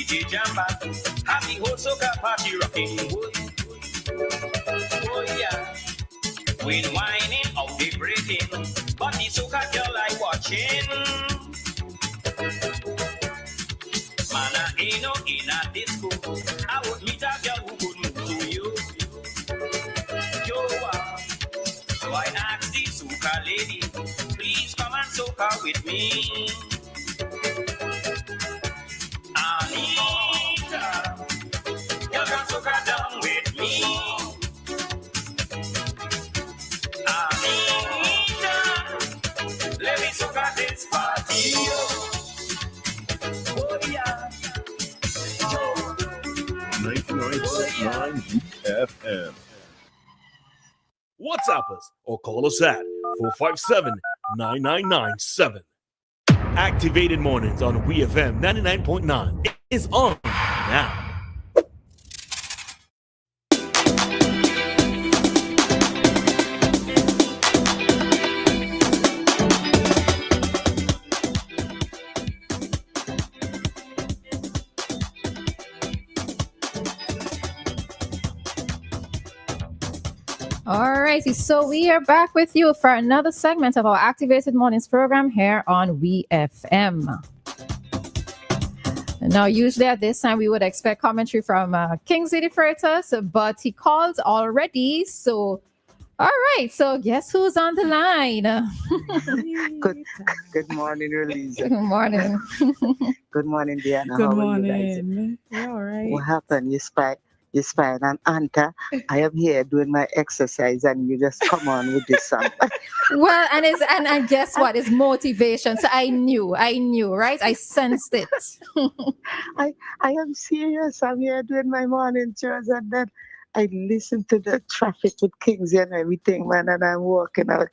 DJ Jamba, have the whole soca party rocking. Oh yeah, with whining out the breaking, but the soca girl I watching. Man, I ain't no in a disco. I would meet a girl who could move to you. Yo, so I asked the soca lady, please come and soca with me. Anita, you can soca down with me. Anita, let me soca this party. Oh yeah. 99.9 WEFM. WhatsApp us or call us at 457-9997. Activated Mornings on WEFM 99.9 is on now. All righty, so we are back with you for another segment of our Activated Mornings program here on WEFM. Now, usually at this time, we would expect commentary from Kingsley the Freitas, but he called already. So, all right, so guess who's on the line? Good morning, Roleza. Good morning. Good morning, Dianna. Good How morning. are you guys? Yeah, all right. What happened? You spy an Anta. I am here doing my exercise and you just come on with this song. Well, and guess what? It's motivation. So I knew, right? I sensed it. I am serious. I'm here doing my morning chores and then I listen to the traffic with Kings and everything, man, and I'm walking out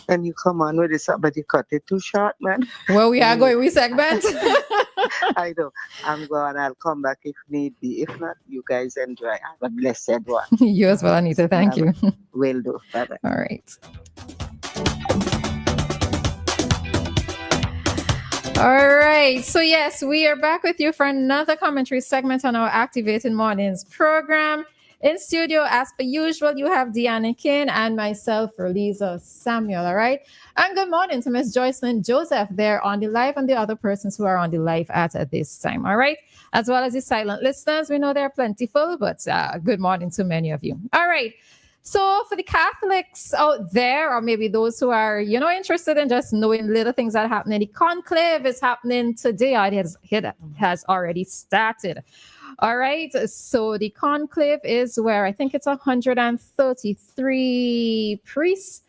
and you come on with this song, but you cut it too short, man. Well, we are going with segment. I know. I'm going. I'll come back if need be. If not, you guys enjoy. Have a blessed one. You as well, Anita. Thank you. Will do. Bye-bye. All right. All right. So, yes, we are back with you for another commentary segment on our Activated Mornings program. In studio, as per usual, you have Dianna, Cain, and myself, Roleza Samuel. All right. And good morning to Miss Joycelyn Joseph there on the live and the other persons who are on the live at this time. All right. As well as the silent listeners. We know they're plentiful, but good morning to many of you. All right. So for the Catholics out there, or maybe those who are, interested in just knowing little things that are happening, the conclave is happening today. It has already started. All right. So the conclave is where I think it's 133 priests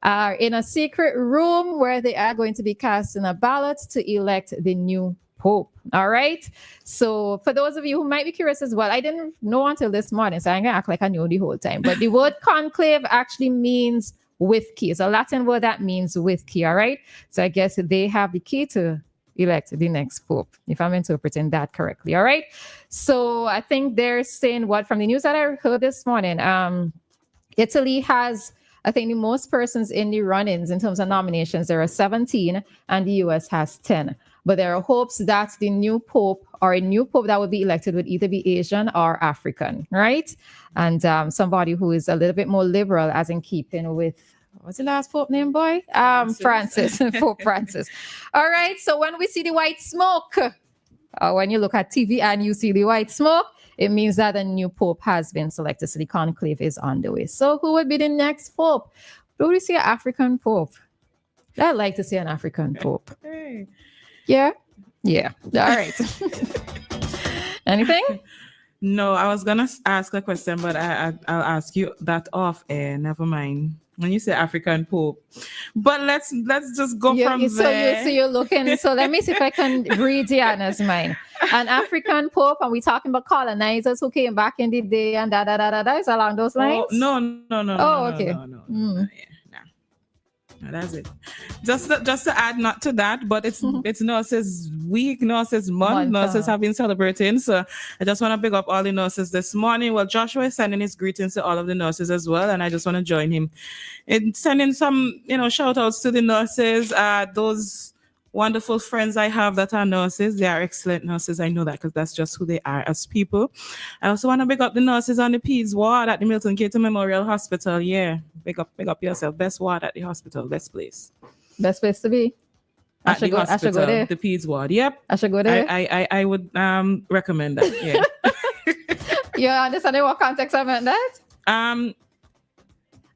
are in a secret room where they are going to be casting a ballot to elect the new Pope. All right. So for those of you who might be curious as well, I didn't know until this morning, so I'm going to act like I knew the whole time. But the word conclave actually means with key. It's a Latin word that means with key. All right. So I guess they have the key to elect the next Pope, if I'm interpreting that correctly. All right. So I think they're saying from the news that I heard this morning, Italy has, I think, the most persons in the run-ins in terms of nominations. There are 17 and the US has 10. But there are hopes that the new Pope or a new Pope that would be elected would either be Asian or African, right? And somebody who is a little bit more liberal, as in keeping with, what's the last Pope name, boy? Francis, Pope Francis. All right, so when we see the white smoke, when you look at TV and you see the white smoke, it means that a new Pope has been selected. So the conclave is on the way. So who would be the next Pope? Do we see an African Pope? I'd like to see an African Pope. Hey. Yeah. All right. Anything? No, I was gonna ask a question, but I'll ask you that off air. Never mind. When you say African Pope, but let's just go from there. So you're looking. So let me see if I can read Diana's mind. An African Pope, and we talking about colonizers who came back in the day and da. Is along those lines? No. Oh, okay. No. No, that's it. Just to add, not to that, but it's Nurses Week, Nurses Month. Nurses have been celebrating. So I just want to big up all the nurses this morning. Well, Joshua is sending his greetings to all of the nurses as well, and I just want to join him in sending some, shout outs to the nurses, those wonderful friends I have that are nurses. They are excellent nurses. I know that because that's just who they are as people. I also want to big up the nurses on the Peds ward at the Milton Keaton Memorial Hospital. Yeah, big up yourself. Best ward at the hospital. Best place. Best place to be. I should go there. The Peds ward. Yep. I should go there. I would recommend that. Yeah. You understand what context I meant that?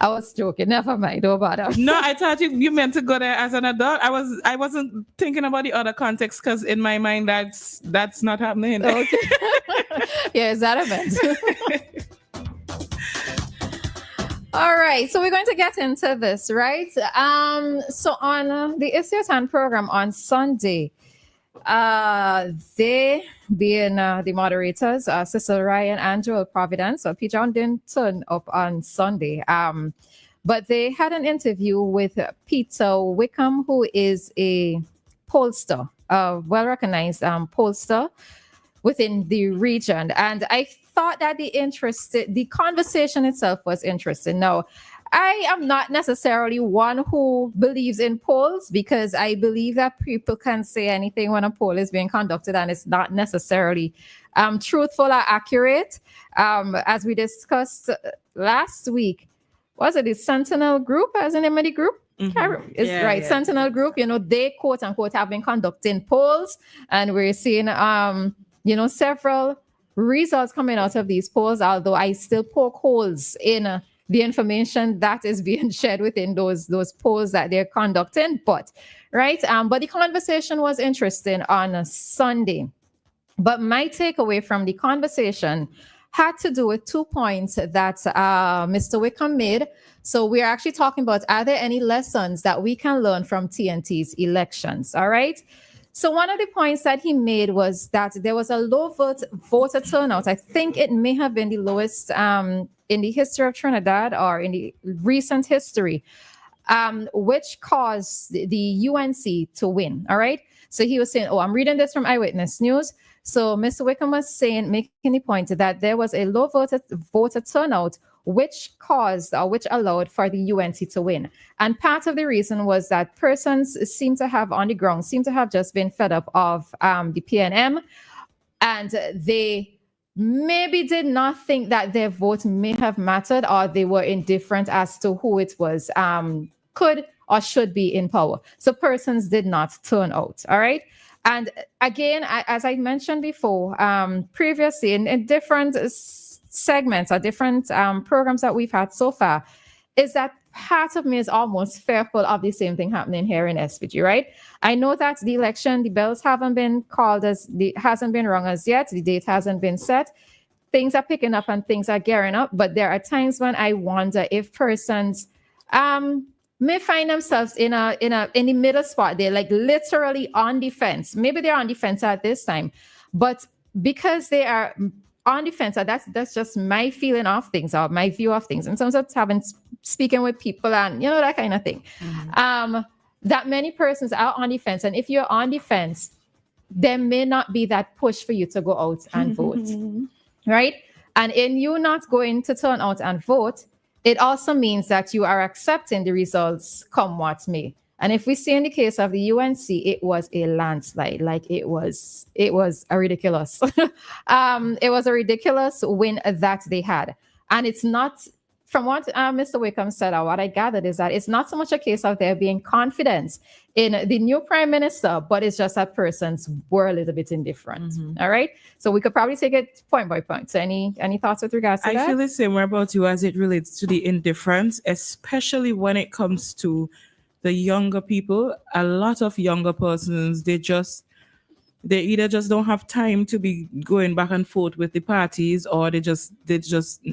I was joking. Never mind. Don't bother. No, I thought you meant to go there as an adult. I wasn't thinking about the other context because in my mind that's not happening. Okay. Yeah, is that event? All right, so we're going to get into this, right? So on the Issue at Hand program on Sunday, they being the moderators, Cecil Ryan and Joel Providence. So P. John didn't turn up on Sunday. But they had an interview with Peter Wickham, who is a pollster, a well-recognized pollster within the region. And I thought that the conversation itself was interesting. Now, I am not necessarily one who believes in polls because I believe that people can say anything when a poll is being conducted and it's not necessarily truthful or accurate. As we discussed last week, was it the Sentinel Group as the name of the group? Mm-hmm. Sentinel Group, they quote unquote have been conducting polls and we're seeing, several results coming out of these polls, although I still poke holes in the information that is being shared within those polls that they're conducting. But the conversation was interesting on Sunday. But my takeaway from the conversation had to do with 2 points that Mr. Wickham made. So we're actually talking about, are there any lessons that we can learn from TnT's elections? All right. So one of the points that he made was that there was a low voter turnout. I think it may have been the lowest in the history of Trinidad or in the recent history, which caused the UNC to win. All right. So he was saying, I'm reading this from Eyewitness News. So Mr. Wickham was making the point that there was a low voter turnout, which allowed for the UNC to win. And part of the reason was that persons seem to have just been fed up of the PNM, and they maybe did not think that their vote may have mattered, or they were indifferent as to who it was could or should be in power. So persons did not turn out. All right. And again, as I mentioned before, previously in different segments or different programs that we've had so far, is that part of me is almost fearful of the same thing happening here in SPG, right? I know that the election, the bells haven't been called hasn't been rung as yet. The date hasn't been set. Things are picking up and things are gearing up. But there are times when I wonder if persons may find themselves in the middle spot. They're like literally on defense. Maybe they're on defense at this time, but because they are on defense, that's just my feeling of things or my view of things in terms of speaking with people and that kind of thing. Mm-hmm. That many persons are on defense, and if you're on defense, there may not be that push for you to go out and vote, right? And in you not going to turn out and vote, it also means that you are accepting the results come what may. And if we see in the case of the UNC, it was a landslide. Like it was a ridiculous, it was a ridiculous win that they had. And it's not, from what Mr. Wickham said, or what I gathered is that it's not so much a case of there being confidence in the new prime minister, but it's just that persons were a little bit indifferent. Mm-hmm. All right. So we could probably take it point by point. So any thoughts with regards to that? I feel the same way about you as it relates to the indifference, especially when it comes to the younger people. A lot of younger persons, they either just don't have time to be going back and forth with the parties, or they're just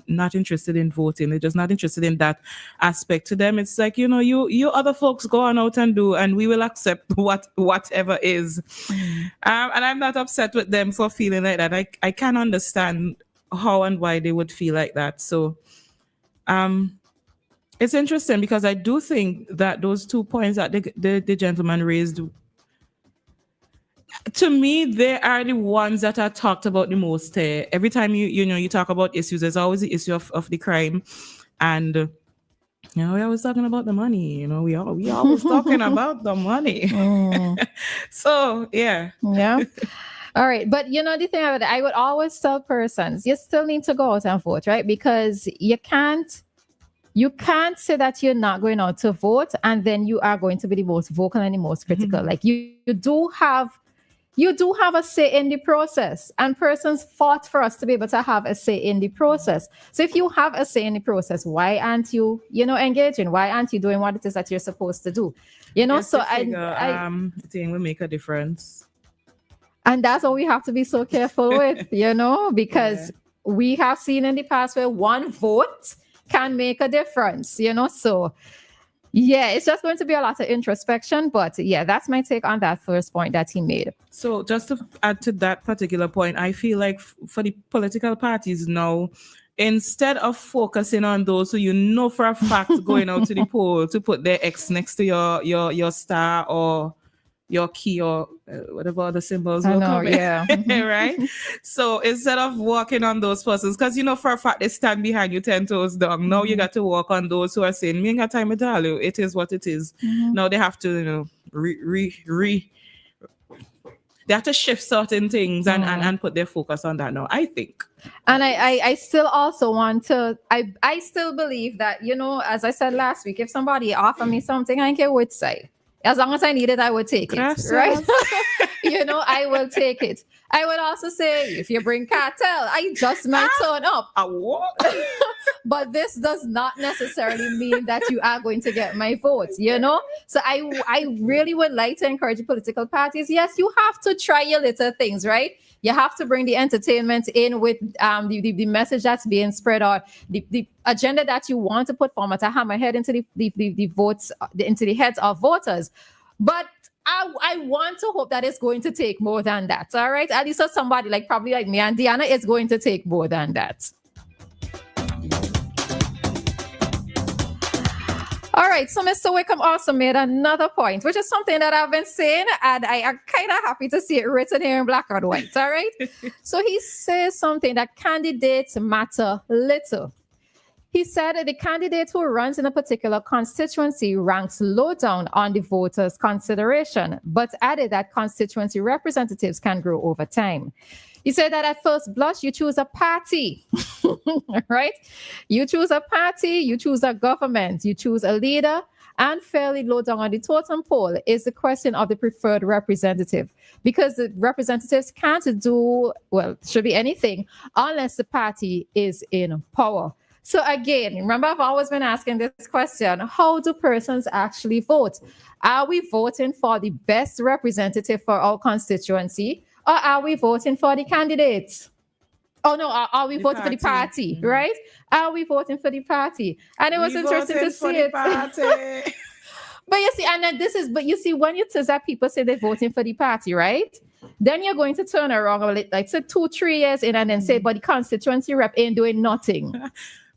not interested in voting. They're just not interested in that aspect. To them, it's like, you other folks go on out and do, and we will accept whatever is. And I'm not upset with them for feeling like that. I can understand how and why they would feel like that. So it's interesting because I do think that those 2 points that the gentleman raised, to me, they are the ones that are talked about the most. Every time you talk about issues, there's always the issue of the crime and we always talking about the money. We always talking about the money. So yeah. All right. But the thing I would always tell persons, you still need to go out and vote, right? Because you can't say that you're not going out to vote and then you are going to be the most vocal and the most critical. Like you do have a say in the process, and persons fought for us to be able to have a say in the process. So if you have a say in the process, why aren't you, engaging? Why aren't you doing what it is that you're supposed to do? So I think will make a difference. And that's what we have to be so careful with, because we have seen in the past where one vote can make a difference, So yeah, it's just going to be a lot of introspection. But yeah, that's my take on that first point that he made. So just to add to that particular point, I feel like for the political parties now, instead of focusing on those who for a fact going out to the poll to put their X next to your star or your key or whatever other symbols will come in, right? So instead of walking on those persons, because for a fact they stand behind you 10 toes down. Now you got to walk on those who are saying, "Me ain't got time to tell you, it is what it is." Now they have to, they have to shift certain things and put their focus on that now, I think. And I still also want to, I still believe that, as I said last week, if somebody offer me something, I can which side. As long as I need it, I would take it, right? I will take it. I would also say, if you bring cartel, I just might turn up. But this does not necessarily mean that you are going to get my vote, So I really would like to encourage political parties. Yes, you have to try your little things, right? You have to bring the entertainment in with the message that's being spread, or the agenda that you want to put forward to hammer head into the votes, into the heads of voters. But I want to hope that it's going to take more than that. All right. At least for somebody probably like me and Dianna, it's going to take more than that. All right, so Mr. Wickham also made another point, which is something that I've been saying, and I am kind of happy to see it written here in black and white, all right? So he says something that candidates matter little. He said that the candidate who runs in a particular constituency ranks low down on the voters' consideration, but added that constituency representatives can grow over time. He said that at first blush, you choose a party, right? You choose a party, you choose a government, you choose a leader, and fairly low down on the totem pole is the question of the preferred representative. Because the representatives can't should be anything unless the party is in power. So again, remember, I've always been asking this question: how do persons actually vote? Are we voting for the best representative for our constituency, or are we voting for the candidates? Oh no, are we voting for the party, right? Are we voting for the party? And it was interesting to see it. But you see, and then you see, when you say that people say they're voting for the party, right? Then you're going to turn around like say 2-3 years in and then say, but the constituency rep ain't doing nothing.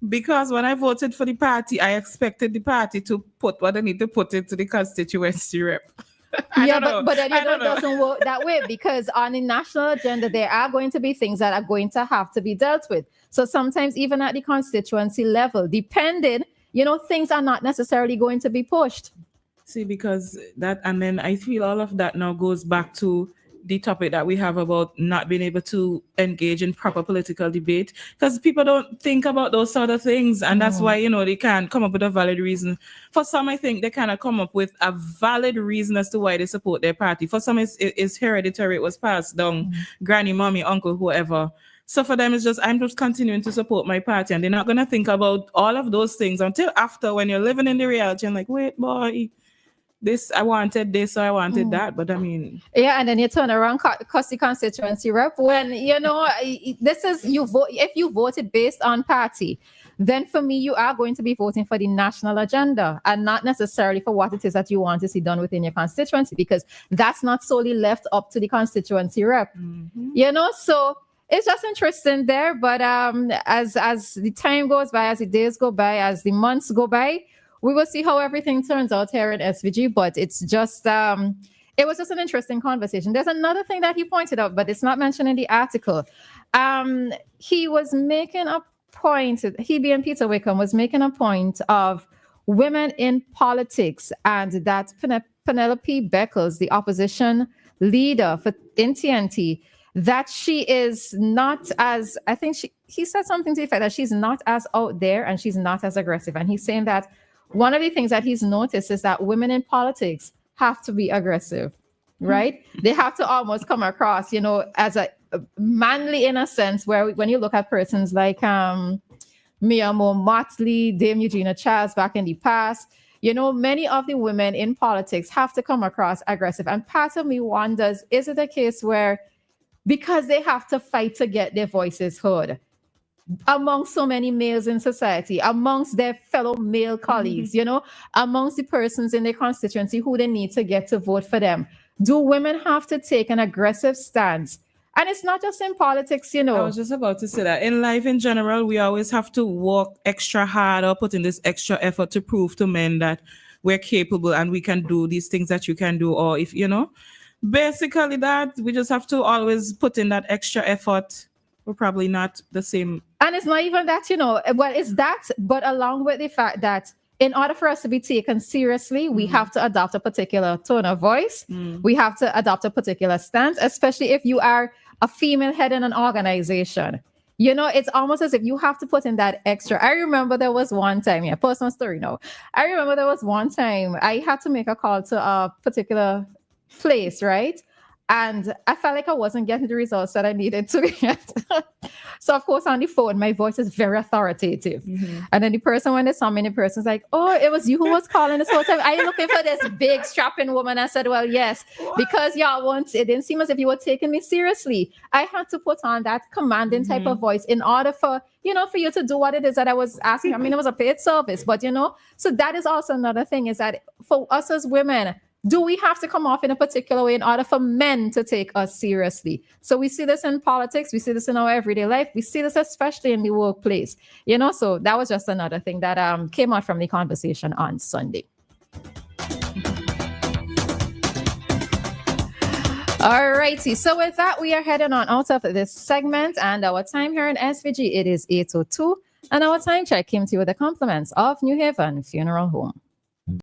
Because when I voted for the party, I expected the party to put what they need to put into the constituency rep. But then it doesn't work that way, because on the national agenda, there are going to be things that are going to have to be dealt with. So sometimes even at the constituency level, depending, things are not necessarily going to be pushed. See, because that, and then I feel all of that now goes back to the topic that we have about not being able to engage in proper political debate, because people don't think about those sort of things. And that's why, they can't come up with a valid reason. For some, I think they kind of come up with a valid reason as to why they support their party. For some, it's hereditary. It was passed down, granny, mommy, uncle, whoever. So for them, it's just, I'm just continuing to support my party. And they're not going to think about all of those things until after, when you're living in the reality and like, wait, boy, I wanted this, or I wanted that, but I mean... Yeah, and then you turn around, cost the constituency rep, when, this is, you vote, if you voted based on party, then for me, you are going to be voting for the national agenda and not necessarily for what it is that you want to see done within your constituency, because that's not solely left up to the constituency rep, so... It's just interesting there, but as the time goes by, as the days go by, as the months go by, we will see how everything turns out here in SVG. But it's just, it was just an interesting conversation. There's another thing that he pointed out, but it's not mentioned in the article. He was making a point, he being Peter Wickham was making a point of women in politics, and that Penelope Beckles, the opposition leader in TnT, that she is not as, I think he said something to the effect that she's not as out there and she's not as aggressive. And he's saying that one of the things that he's noticed is that women in politics have to be aggressive, right? They have to almost come across, as a manly in a sense, where when you look at persons like Mia Moore Motley, Dame Eugenia Childs back in the past, many of the women in politics have to come across aggressive. And part of me wonders, is it a case where because they have to fight to get their voices heard among so many males in society, amongst their fellow male colleagues, amongst the persons in their constituency who they need to get to vote for them? Do women have to take an aggressive stance? And it's not just in politics, I was just about to say that. In life in general, we always have to work extra hard or put in this extra effort to prove to men that we're capable and we can do these things that you can do. Or if, basically that we just have to always put in that extra effort. We're probably not the same. And it's not even that, it's that, but along with the fact that in order for us to be taken seriously, we have to adopt a particular tone of voice. We have to adopt a particular stance, especially if you are a female head in an organization. It's almost as if you have to put in that extra. I remember there was one time, personal story now. I remember there was one time I had to make a call to a particular place, right? And I felt like I wasn't getting the results that I needed to get. So, of course, on the phone, my voice is very authoritative. And then the person, when they saw me, the person's like, oh, it was you who was calling this whole time. Are you looking for this big strapping woman? I said, well, yes, because it didn't seem as if you were taking me seriously. I had to put on that commanding type of voice in order for you to do what it is that I was asking. I mean, it was a paid service, but so that is also another thing, is that for us as women, do we have to come off in a particular way in order for men to take us seriously? So we see this in politics. We see this in our everyday life. We see this especially in the workplace. So that was just another thing that came out from the conversation on Sunday. All righty. So with that, we are heading on out of this segment. And our time here in SVG, it is 8:02. And our time check came to you with the compliments of New Haven Funeral Home.